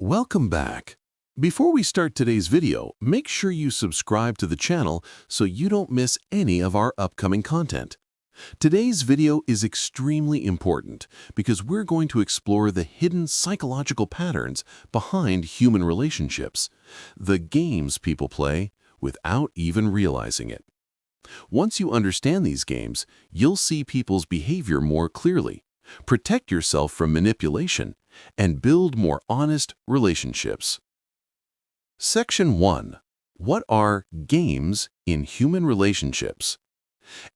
Welcome back. Before we start today's video, make sure you subscribe to the channel so you don't miss any of our upcoming content. Today's video is extremely important because we're going to explore the hidden psychological patterns behind human relationships, the games people play without even realizing it. Once you understand these games, you'll see people's behavior more clearly, protect yourself from manipulation, and build more honest relationships. Section 1. What are games in human relationships?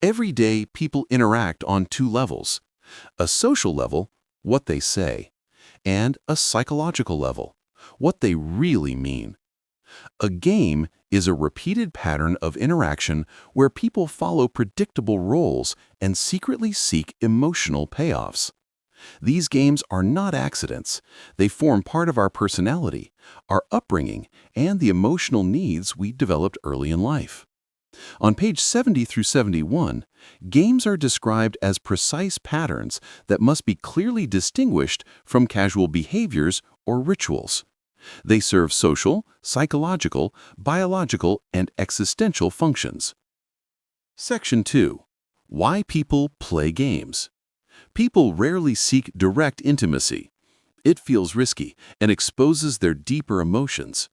Every day, people interact on two levels: a social level, what they say, and a psychological level, what they really mean. A game is a repeated pattern of interaction where people follow predictable roles and secretly seek emotional payoffs. These games are not accidents. They form part of our personality, our upbringing, and the emotional needs we developed early in life. On page 70 through 71, games are described as precise patterns that must be clearly distinguished from casual behaviors or rituals. They serve social, psychological, biological, and existential functions. Section 2. Why people play games. People rarely seek direct intimacy. It feels risky and exposes their deeper emotions.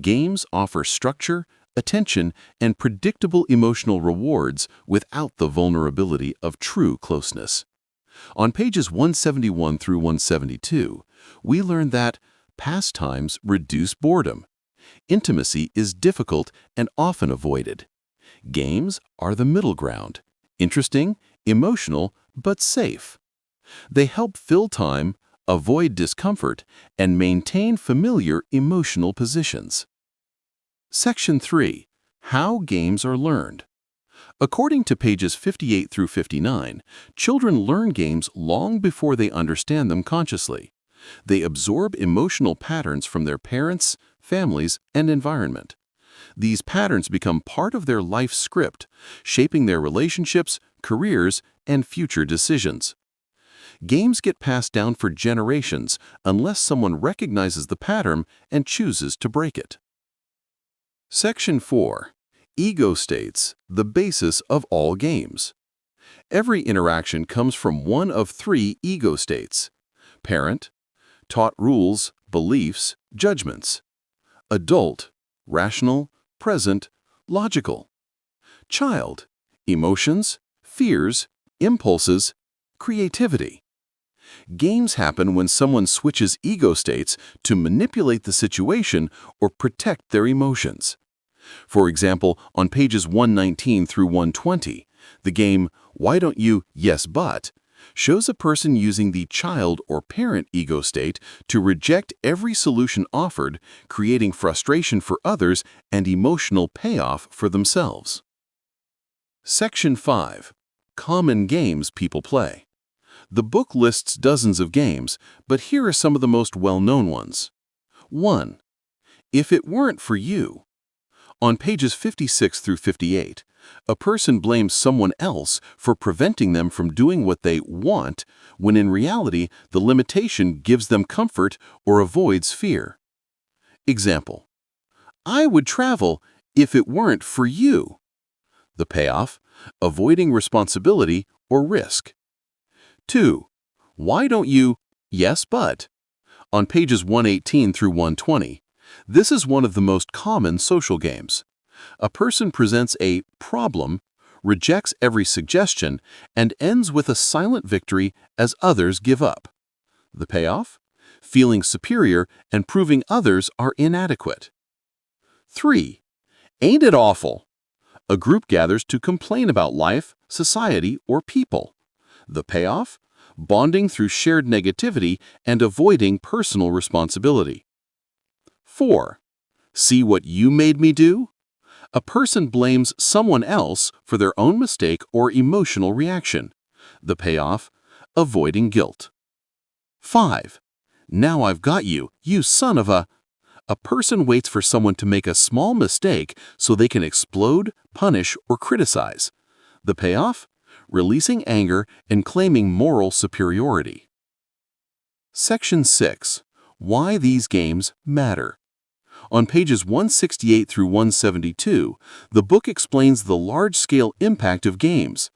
Games offer structure, attention, and predictable emotional rewards without the vulnerability of true closeness. On pages 171 through 172, we learn that pastimes reduce boredom. Intimacy is difficult and often avoided. Games are the middle ground, interesting, emotional, but safe. They help fill time, avoid discomfort, and maintain familiar emotional positions. Section 3. How games are learned. According to pages 58 through 59, children learn games long before they understand them consciously. They absorb emotional patterns from their parents, families, and environment. These patterns become part of their life script, shaping their relationships, careers, and future decisions. Games get passed down for generations unless someone recognizes the pattern and chooses to break it. Section 4. Ego states, the basis of all games. Every interaction comes from one of three ego states: parent, taught rules, beliefs, judgments; adult, rational, present, logical; child, emotions, fears, impulses, creativity. Games happen when someone switches ego states to manipulate the situation or protect their emotions. For example, on pages 119 through 120, the game "Why Don't You, Yes But" shows a person using the child or parent ego state to reject every solution offered, creating frustration for others and emotional payoff for themselves. Section 5. Common games people play. The book lists dozens of games, but here are some of the most well-known ones. 1. If it weren't for you. On pages 56 through 58, a person blames someone else for preventing them from doing what they want, when in reality the limitation gives them comfort or avoids fear. Example: I would travel if it weren't for you. The payoff: avoiding responsibility or risk. 2. Why don't you, yes but? On pages 118 through 120, this is one of the most common social games. A person presents a problem, rejects every suggestion, and ends with a silent victory as others give up. The payoff: feeling superior and proving others are inadequate. 3. Ain't it awful? A group gathers to complain about life, society, or people. The payoff: bonding through shared negativity and avoiding personal responsibility. 4. See what you made me do? A person blames someone else for their own mistake or emotional reaction. The payoff: avoiding guilt. 5. Now I've got you, you son of a... A person waits for someone to make a small mistake so they can explode, punish, or criticize. The payoff: releasing anger and claiming moral superiority. Section 6. Why these games matter. On pages 168 through 172, the book explains the large-scale impact of games.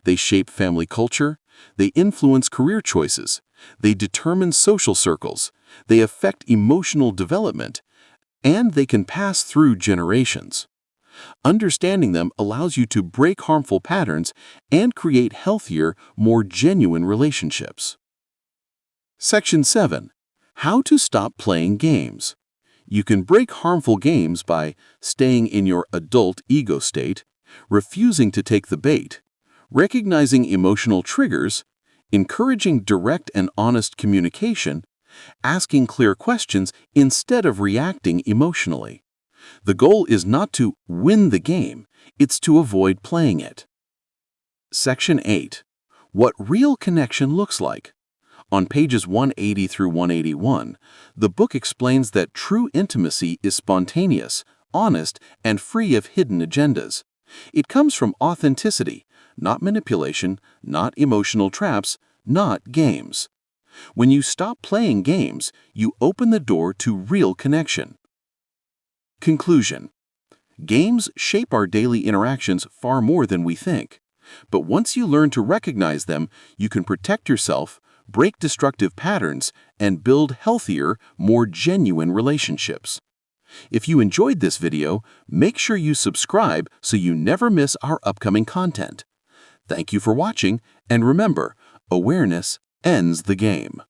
They shape family culture, they influence career choices, they determine social circles, they affect emotional development, and they can pass through generations. Understanding them allows you to break harmful patterns and create healthier, more genuine relationships. Section 7. How to stop playing games. You can break harmful games by staying in your adult ego state, refusing to take the bait, recognizing emotional triggers, encouraging direct and honest communication, asking clear questions instead of reacting emotionally. The goal is not to win the game, it's to avoid playing it. Section 8. What real connection looks like. On pages 180 through 181, the book explains that true intimacy is spontaneous, honest, and free of hidden agendas. It comes from authenticity, not manipulation, not emotional traps, not games. When you stop playing games, you open the door to real connection. Conclusion. Games shape our daily interactions far more than we think. But once you learn to recognize them, you can protect yourself, break destructive patterns, and build healthier, more genuine relationships. If you enjoyed this video, make sure you subscribe so you never miss our upcoming content. Thank you for watching, and remember, awareness ends the game.